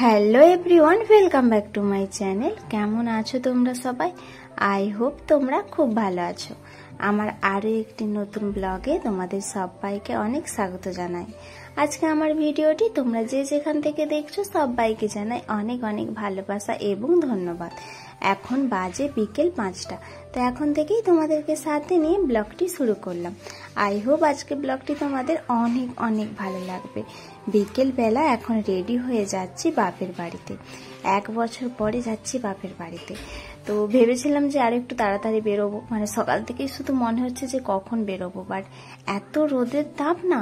Hello everyone, welcome back to my channel. কেমন আছো তোমরা সবাই? আই হোপ তোমরা খুব ভালো আছো। আমার আরও একটি নতুন ব্লগে তোমাদের সবাইকে অনেক স্বাগত জানাই। আজকে আমার ভিডিওটি তোমরা যে যেখান থেকে দেখছো সবাইকে জানাই অনেক অনেক ভালোবাসা এবং ধন্যবাদ। এখন বাজে বিকেল 5টা, তো এখন থেকেই তোমাদেরকে সাথে নিয়ে ব্লগটি শুরু করলাম। আই হোপ আজকে ব্লগটি তোমাদের অনেক অনেক ভালো লাগবে। বিকেলবেলা এখন রেডি হয়ে যাচ্ছি বাপের বাড়িতে। 1 বছর পরে যাচ্ছি বাপের বাড়িতে। তো ভেবেছিলাম যে আরো একটু তাড়াতাড়ি বেরোবো, মানে সকাল থেকেই শুধু মনে হচ্ছে যে কখন বেরোবো, বাট এত রোদের তাপ না,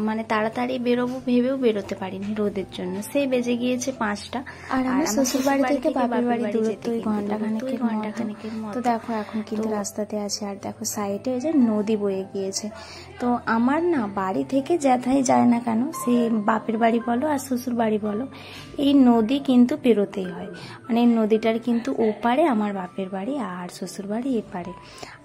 মানে তাড়াতাড়ি বেরোবো ভেবেও বেরোতে পারিনি রোদের জন্য। সেই বেজে গিয়েছে 5টা। আর আমার শ্বশুর বাড়ি থেকে বাপের বাড়ি দূরত্ব ঘন্টাখানেকের মতো। তো দেখো এখন কিন্তু রাস্তাতে আছে, আর দেখো সাইডে যে নদী বয়ে গিয়েছে। তো আমার না বাড়ি থেকে যেথায় যায় না কেন, সে বাপের বাড়ি বলো আর শ্বশুর বাড়ি বলো, এই নদী কিন্তু পেরোতেই হয়। মানে এই নদীটার কিন্তু ওপারে আমার বাপের বাড়ি আর শ্বশুর বাড়ি এপারে।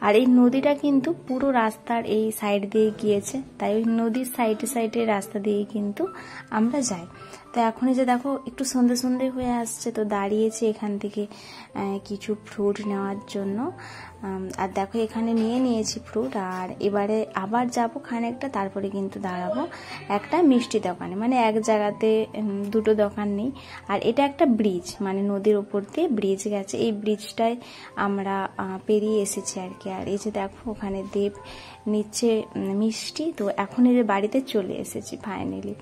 আর এই নদীটা কিন্তু পুরো রাস্তার এই সাইড দিয়ে গিয়েছে, তাই ওই নদীর সাইডে সাইডে রাস্তা দিয়ে কিন্তু আমরা যাই। তো এখনই যে দেখো একটু সন্ধে সন্ধে হয়ে আসছে, তো দাঁড়িয়েছি এখান থেকে কিছু ফ্রুট নেওয়ার জন্য। আর দেখো এখানে নিয়েছি ফ্রুট, আর এবারে আবার যাবো খানিকটা, তারপরে কিন্তু দাঁড়াবো একটা মিষ্টি দোকানে। মানে এক জায়গাতে দুটো দোকান নেই। আর এটা একটা ব্রিজ, মানে নদীর উপর দিয়ে ব্রিজ গেছে, এই ব্রিজটায় আমরা পেরিয়ে এসেছি আর কি। আর এই যে দেখো ওখানে দেব নিচ্ছে মিষ্টি। তো এখন এই যে বাড়িতে চলে এসেছি ফাইনালি।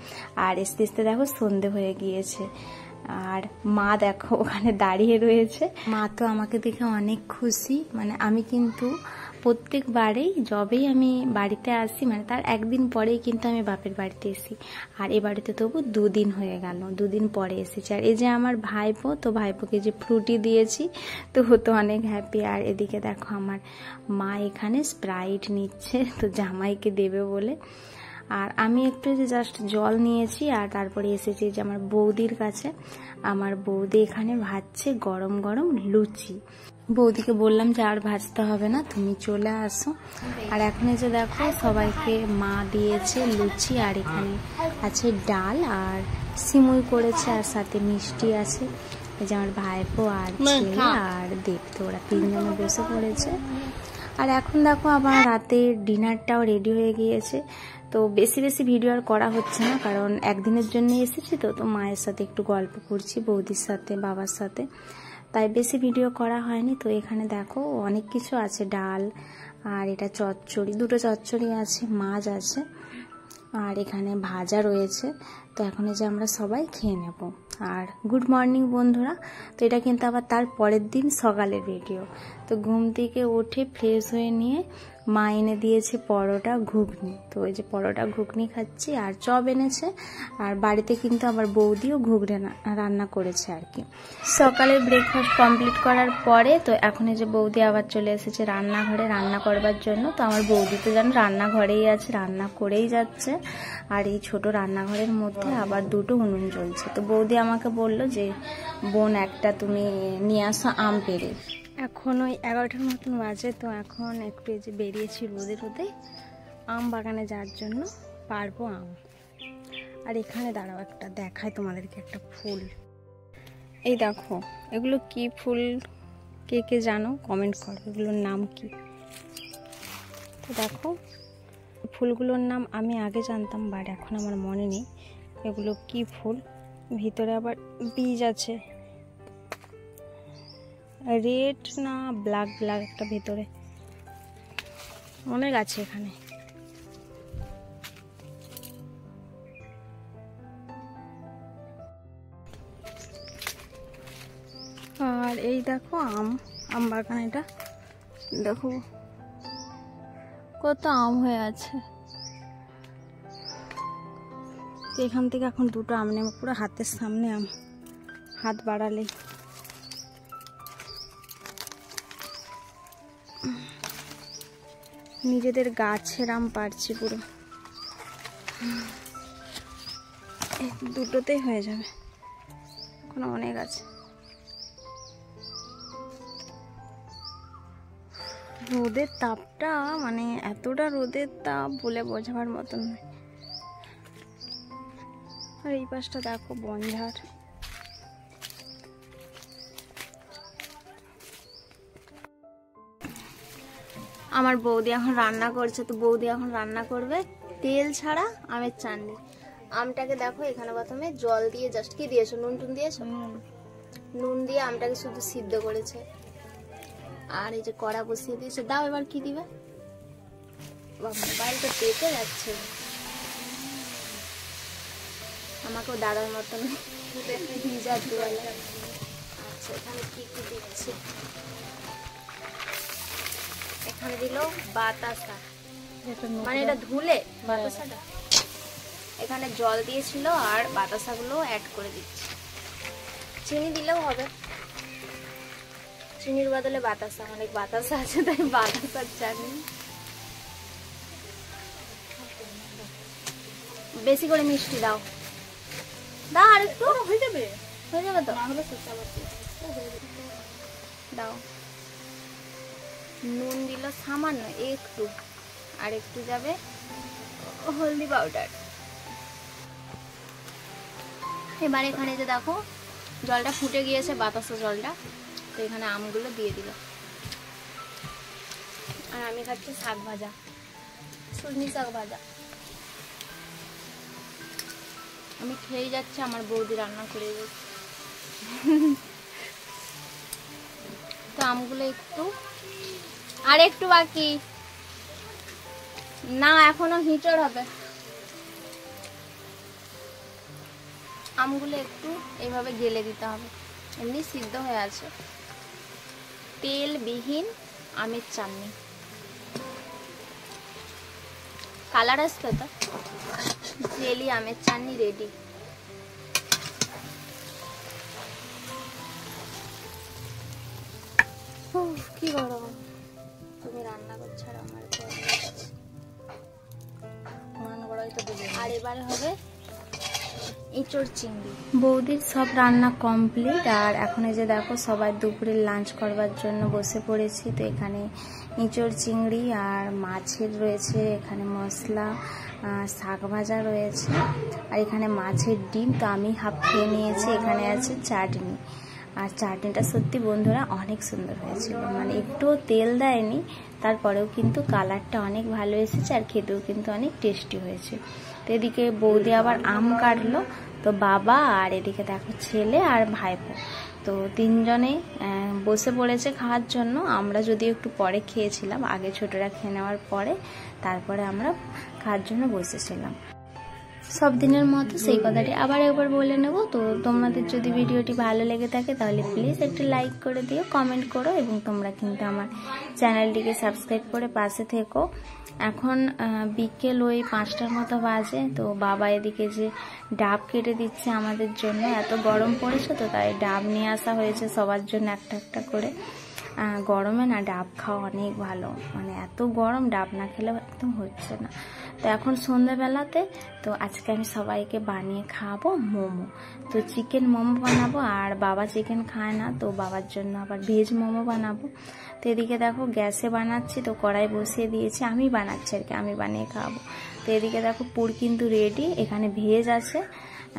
আর আস্তে আস্তে দেখো সন্ধে হয়ে গিয়েছে। আর মা দেখো ওখানে দাঁড়িয়ে রয়েছে। মা তো আমাকে দেখে অনেক খুশি। মানে আমি কিন্তু প্রত্যেকবারেই যবেই আমি বাড়িতে আসি, মানে তার একদিন পরেই কিন্তু আমি বাপের বাড়িতে এসি। আর এ বাড়িতে তবু 2 দিন হয়ে গেল, 2 দিন পরে এসেছি। আর এই যে আমার ভাইপো, তো ভাইপোকে যে ফ্রুটি দিয়েছি, তো ও তো অনেক হ্যাপি। আর এদিকে দেখো আমার মা এখানে স্প্রাইট নিচ্ছে, তো জামাইকে দেবে বলে। আর আমি একটু জাস্ট জল নিয়েছি। আর তারপরে এসেছি যে আমার বৌদির কাছে। আমার বৌদি এখানে ভাজছে গরম গরম লুচি। বৌদিকে বললাম যে আর ভাজতে হবে না, তুমি চলে আসো। আর এখন এই যে দেখো সবাইকে মা দিয়েছে লুচি, আর এখানে আছে ডাল আর সিমুই করেছে, আর সাথে মিষ্টি আছে। এই যে আমার ভাইপো আর ছেলে আর দেব, তো ওরা 3 জনে বসে পড়েছে। আর এখন দেখো আবার রাতের ডিনারটাও রেডি হয়ে গিয়েছে। তো বেশি বেশি ভিডিও আর করা হচ্ছে না, কারণ একদিনের জন্য এসেছি। তো মায়ের সাথে একটু গল্প করছি, বৌদির সাথে, বাবার সাথে, তাই বেশি ভিডিও করা হয়নি। তো এখানে দেখো অনেক কিছু আছে, ডাল আর এটা চচ্চড়ি, 2টো চচ্চড়ি আছে, মাছ আছে, আর এখানে ভাজা রয়েছে। তো এখন এই যে আমরা সবাই খেয়ে নেব। আর গুড মর্নিং বন্ধুরা। তো এটা কিন্তু আবার তার পরের দিন সকালের ভিডিও। তো ঘুম থেকে উঠে ফ্রেশ হয়ে নিয়ে মা এনে দিয়েছে পরোটা ঘুগনি। তো ওই যে পরোটা ঘুগনি খাচ্ছি, আর চপ এনেছে। আর বাড়িতে কিন্তু আবার বৌদিও ঘুগনি রান্না করেছে আর কি। সকালের ব্রেকফাস্ট কমপ্লিট করার পরে তো এখন এই যে বৌদি আবার চলে এসেছে রান্নাঘরে রান্না করবার জন্য। তো আমার বৌদি তো যেন রান্নাঘরেই আছে, রান্না করেই যাচ্ছে। আর এই ছোট রান্নাঘরের মধ্যে আবার 2টো উনুন জ্বলছে। তো বৌদি আমাকে বলল যে বোন একটা তুমি নিয়ে আসো আম পেড়ে। এখন ওই 11টার মতন বাজে। তো এখন একটু এই যে বেরিয়েছি রোদে রোদে আম বাগানে যাওয়ার জন্য, পারবো আম। আর এখানে দাঁড়াও একটা দেখায় তোমাদেরকে একটা ফুল। এই দেখো এগুলো কি ফুল, কে কে জানো কমেন্ট করো, এগুলোর নাম কি। তো দেখো ফুলগুলোর নাম আমি আগে জানতাম, বাট এখন আমার মনে নেই এগুলো কি ফুল। ভিতরে আবার বীজ আছে, রেড না ব্ল্যাক ব্ল্যাক একটা ভেতরে, অনেক আছে এখানে। আর এই দেখো আম বাগান, এটা দেখো কত আম হয়ে আছে। এখান থেকে এখন 2টো আম নেব, পুরো হাতের সামনে আম, হাত বাড়ালে। নিজেদের গাছের আম পাড়ছি পুরো, 2টোতেই হয়ে যাবে, এখন অনেক আছে। রোদের তাপটা, মানে এতটা রোদের তাপ বলে বোঝাবার মতন নয়। আর এই পাশটা দেখো বনঝাড়, আমার বৌদি এখন রান্না করছে, তো বৌদি এখন রান্না করবে তেল ছাড়া আমের চাটনি। আমটাকে দেখো এখানে প্রথমে জল দিয়ে জাস্ট কি দিয়েছো, নুন টুন দিয়েছো? নুন দিয়ে আমটাকে শুধু সিদ্ধ করেছে। আর এই যে কড়া বসিয়ে দিয়েছে। দাও এবার কি দিবে? মোবাইলটা পেতে যাচ্ছে, আমাকেও দাদার মতন ভিজা দেওয়ালে। আচ্ছা এখানে কি কি দিচ্ছে? এখানে দিল বাতাসা, মানে এটা ধুলে বাতাসাটা। এখানে জল দিয়েছিল আর বাতাসাগুলো অ্যাড করে দিচ্ছি। চিনি দিলেও হবে, চিনির বদলে বাতাসা, অনেক বাতাসা আছে তাই বাতাসার চাটনি। বেশি করে মিষ্টি দাও, দাও আর একটু, হয়ে যাবে তো, দাও। নুন দিল সামান্য একটু, আর একটু যাবে হলদি পাউডার। এবার এখানে যে দেখো জলটা ফুটে গিয়েছে, বাতাসা জলটা, তো এখানে আমগুলো দিয়ে দিল। আর আমি খাচ্ছি শাক ভাজা, সজনি শাক ভাজা। আমি খেয়ে যাচ্ছি, আমার বৌদি রান্না করে দিচ্ছে। তো আমগুলো একটু, আর একটু বাকি না, এখনো হিচড় হবে। আমগুলো একটু এইভাবে গেলে দিতে হবে, এমনি সিদ্ধ হয়ে আছে। তেলবিহীন আমের চাটনি, কালার আসবে তো। জেলি আমের চাটনি রেডি। কি গরম, তুমি রান্না করছো আর আমার আর এবারে হবে এঁচোড় চিংড়ি। বৌদির সব রান্না কমপ্লিট। আর এখন এই যে দেখো সবাই দুপুরে লাঞ্চ করবার জন্য বসে পড়েছি। তো এখানে এঁচোড় চিংড়ি আর মাছের রয়েছে, এখানে মশলা, শাক ভাজা রয়েছে, আর এখানে মাছের ডিম। তো আমি হাফ খেয়ে নিয়েছি। এখানে আছে চাটনি, আর চাটনিটা সত্যি বন্ধুরা অনেক সুন্দর হয়েছিল, মানে একটুও তেল দেয়নি, তারপরেও কিন্তু কালারটা অনেক ভালো এসেছে আর খেতেও কিন্তু অনেক টেস্টি হয়েছে। তো এদিকে বৌদি আবার আম কাটলো, তো বাবা আর এদিকে দেখো ছেলে আর ভাইপো, তো তিনজনে বসে পড়েছে খাওয়ার জন্য। আমরা যদিও একটু পরে খেয়েছিলাম, আগে ছোটরা খেয়ে নেওয়ার পরে তারপরে আমরা খাওয়ার জন্য বসেছিলাম। সব দিনের মতো সেই কথাটি আবার একবার বলে নেব। তো তোমাদের যদি ভিডিওটি ভালো লেগে থাকে তাহলে প্লিজ একটু লাইক করে দিও, কমেন্ট করো, এবং তোমরা কিন্তু আমার চ্যানেলটিকে সাবস্ক্রাইব করে পাশে থেকো। এখন বিকেল ওই 5টার মতো বাজে। তো বাবা এদিকে যে ডাব কেটে দিচ্ছে আমাদের জন্য, এত গরম পড়েছে তো তাই ডাব নিয়ে আসা হয়েছে সবার জন্য একটা একটা করে। গরমে না ডাব খাওয়া অনেক ভালো, মানে এত গরম ডাব না খেলে একদম হচ্ছে না। তো এখন সন্ধ্যাবেলাতে তো আজকে আমি সবাইকে বানিয়ে খাওয়াবো মোমো। তো চিকেন মোমো বানাবো, আর বাবা চিকেন খায় না, তো বাবার জন্য আবার ভেজ মোমো বানাবো। তো এদিকে দেখো গ্যাসে বানাচ্ছি, তো কড়াই বসিয়ে দিয়েছি, আমি বানাচ্ছি আর কি, আমি বানিয়ে খাওয়াবো। তো এদিকে দেখো পুর কিন্তু রেডি, এখানে ভেজ আছে,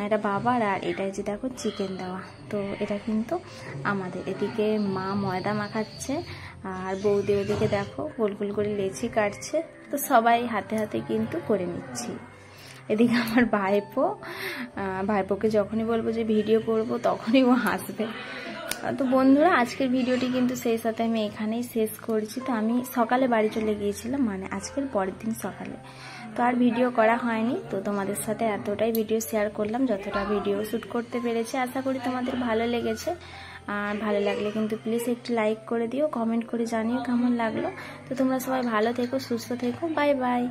এটা বাবার, আর এটা যে দেখো চিকেন দেওয়া। তো এটা কিন্তু আমাদের। এদিকে মা ময়দা মাখাচ্ছে, আর বৌদি ওদিকে দেখো গোল গোল করে লেচি কাটছে। তো সবাই হাতে হাতে কিন্তু করে নিচ্ছি। এদিকে আমার ভাইপোকে যখনই বলবো যে ভিডিও করব তখনই ও হাসবে। তো বন্ধুরা আজকের ভিডিওটি কিন্তু সেই সাথে আমি এখানেই শেষ করছি। তো আমি সকালে বাড়ি চলে গিয়েছিলাম, মানে আজকের পরের দিন সকালে, তো আর ভিডিও করা হয়নি। তো তোমাদের সাথে এতটাই ভিডিও শেয়ার করলাম যতটা ভিডিও শ্যুট করতে পেরেছি। আশা করি তোমাদের ভালো লেগেছে, আর ভালো লাগলে কিন্তু প্লিজ একটু লাইক করে দিও, কমেন্ট করে জানিও কেমন লাগলো। তো তোমরা সবাই ভালো থেকো, সুস্থ থেকো, বাই বাই।